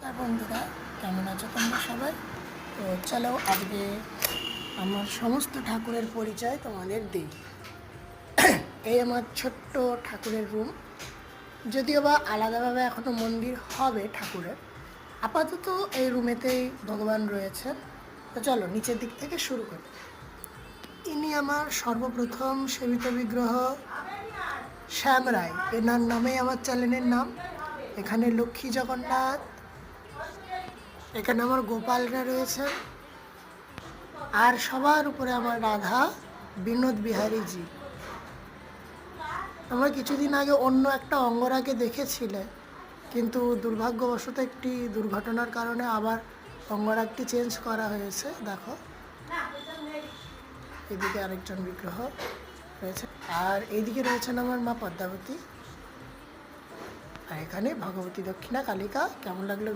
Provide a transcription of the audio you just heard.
নমস্কার বন্ধুরা, কেমন আছো তোমরা সবাই? তো চলো আজকে আমার সমস্ত ঠাকুরের পরিচয় তোমাদের দিই। এই আমার ছোট্ট ঠাকুরের রুম, যদিও বা আলাদাভাবে এখনও মন্দির হবে ঠাকুরের। আপাতত এই রুমেতেই ভগবান রয়েছেন। তো চলো নিচের দিক থেকে শুরু করি। ইনি আমার সর্বপ্রথম সেবিত বিগ্রহ শ্যাম রায়, এনার নামেই আমার চ্যানেলের নাম। এখানে লক্ষ্মী জগন্নাথ, এখানে আমার গোপালরা রয়েছেন, আর সবার উপরে আমার রাধা বিনোদ বিহারীজি। আমরা কিছুদিন আগে অন্য একটা অঙ্গরাগে দেখেছিলে, কিন্তু দুর্ভাগ্যবশত একটি দুর্ঘটনার কারণে আবার অঙ্গরাগটি চেঞ্জ করা হয়েছে। দেখো এদিকে আরেকজন বিগ্রহ রয়েছে, আর এইদিকে রয়েছেন আমার মা পদ্মাবতী, আর এখানে ভগবতী দক্ষিণা কালিকা। কেমন লাগলো?